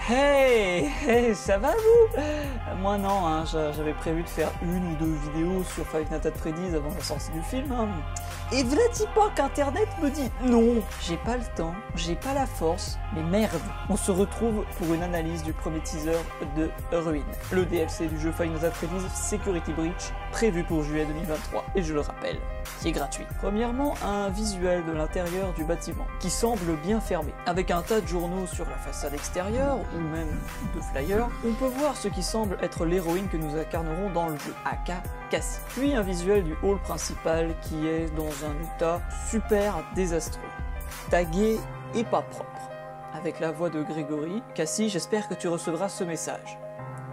Hey, ça va vous? Moi non, hein, j'avais prévu de faire une ou deux vidéos sur Five Nights at Freddy's avant la sortie du film. Hein. Et v'là-t-il pas qu'Internet me dit non, j'ai pas le temps, j'ai pas la force, mais merde. On se retrouve pour une analyse du premier teaser de Ruin, le DLC du jeu Five Nights at Freddy's Security Breach, prévu pour juillet 2023, et je le rappelle, qui est gratuit. Premièrement, un visuel de l'intérieur du bâtiment, qui semble bien fermé. Avec un tas de journaux sur la façade extérieure, ou même de flyers, on peut voir ce qui semble être l'héroïne que nous incarnerons dans le jeu, aka Cassie. Puis un visuel du hall principal qui est dans un état super désastreux, tagué et pas propre. Avec la voix de Grégory, Cassie, j'espère que tu recevras ce message.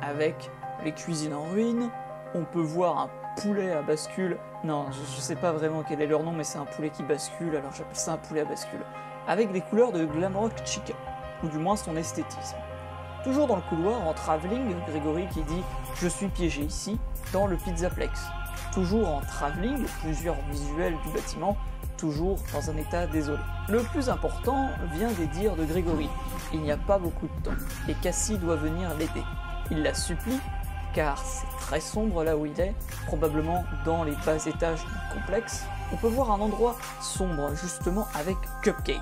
Avec les cuisines en ruine, on peut voir un poulet à bascule. Non, je sais pas vraiment quel est leur nom, mais c'est un poulet qui bascule, alors j'appelle ça un poulet à bascule. Avec des couleurs de Glamrock Chica, ou du moins son esthétisme. Toujours dans le couloir, en travelling, Grégory qui dit « Je suis piégé ici » dans le Pizzaplex. Toujours en travelling, plusieurs visuels du bâtiment, toujours dans un état désolé. Le plus important vient des dires de Grégory. Il n'y a pas beaucoup de temps, et Cassie doit venir l'aider. Il la supplie, car c'est très sombre là où il est, probablement dans les bas étages du complexe. On peut voir un endroit sombre, justement avec Cupcake.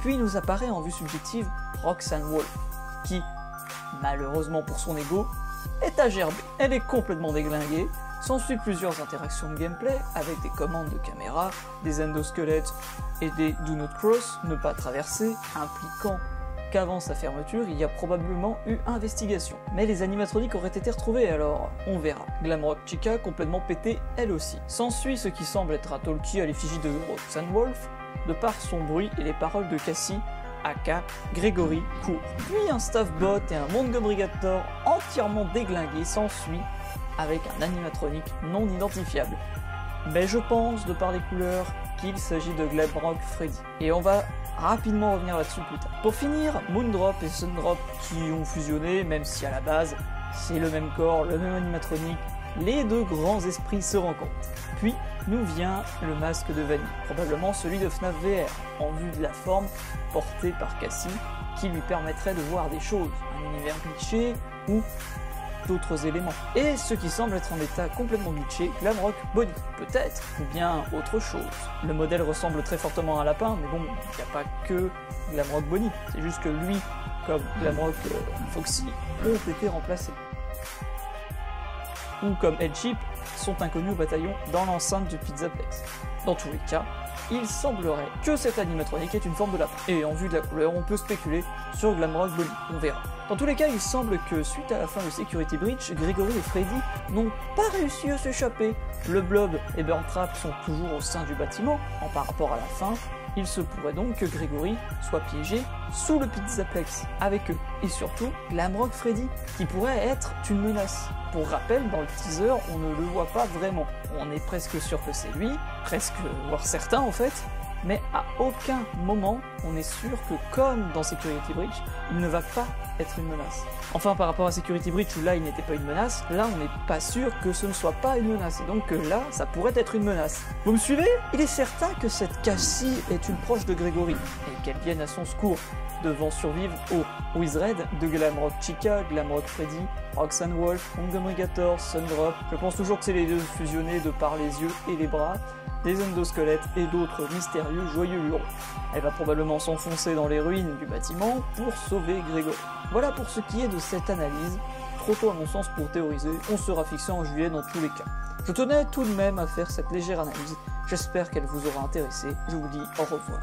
Puis nous apparaît en vue subjective Roxanne Wolf, qui, malheureusement pour son ego, est à gerber. Elle est complètement déglinguée, s'ensuit plusieurs interactions de gameplay avec des commandes de caméra, des endosquelettes et des Do Not Cross, ne pas traverser, impliquant qu'avant sa fermeture, il y a probablement eu investigation. Mais les animatroniques auraient été retrouvés, alors on verra. Glamrock Chica complètement pétée elle aussi. S'ensuit ce qui semble être un talkie à l'effigie de Roxanne Wolf, de par son bruit et les paroles de Cassie, aka Grégory court. Puis un staff bot et un Montgomery-Gator entièrement déglingués s'ensuit avec un animatronique non identifiable. Mais je pense, de par les couleurs, qu'il s'agit de Glamrock Freddy. Et on va rapidement revenir là-dessus plus tard. Pour finir, Moondrop et Sundrop qui ont fusionné, même si à la base, c'est le même corps, le même animatronique, les deux grands esprits se rencontrent. Puis nous vient le masque de Vanille, probablement celui de FNAF VR, en vue de la forme portée par Cassie, qui lui permettrait de voir des choses, un univers glitché ou d'autres éléments. Et ce qui semble être en état complètement glitché, Glamrock Bonnie, peut-être, ou bien autre chose. Le modèle ressemble très fortement à un lapin, mais bon, il n'y a pas que Glamrock Bonnie, c'est juste que lui, comme Glamrock Foxy, ont été remplacés. Ou comme Headchip, sont inconnus au bataillon dans l'enceinte du Pizzaplex. Dans tous les cas, il semblerait que cet animatronique est une forme de lapin. Et en vue de la couleur, on peut spéculer sur Glamrock Bonnie, on verra. Dans tous les cas, il semble que suite à la fin de Security Breach, Grégory et Freddy n'ont pas réussi à s'échapper. Le Blob et Burntrap sont toujours au sein du bâtiment, par rapport à la fin. Il se pourrait donc que Grégory soit piégé sous le Pizzaplex avec eux. Et surtout, Glamrock Freddy, qui pourrait être une menace. Pour rappel, dans le teaser, on ne le voit pas vraiment. On est presque sûr que c'est lui, presque, voire certain en fait, mais à aucun moment on est sûr que, comme dans Security Breach, il ne va pas être une menace. Enfin, par rapport à Security Breach où là il n'était pas une menace, là on n'est pas sûr que ce ne soit pas une menace, et donc que là ça pourrait être une menace. Vous me suivez? Il est certain que cette Cassie est une proche de Grégory, et qu'elle vienne à son secours, devant survivre au Wizred de Glamrock Chica, Glamrock Freddy, Roxanne Wolf, Montgomery-Gator, Sundrop. Je pense toujours que c'est les deux fusionnés de par les yeux et les bras, des endosquelettes et d'autres mystérieux joyeux hurons. Elle va probablement s'enfoncer dans les ruines du bâtiment pour sauver Grégory. Voilà pour ce qui est de cette analyse, trop tôt à mon sens pour théoriser, on sera fixé en juillet dans tous les cas. Je tenais tout de même à faire cette légère analyse, j'espère qu'elle vous aura intéressé, je vous dis au revoir.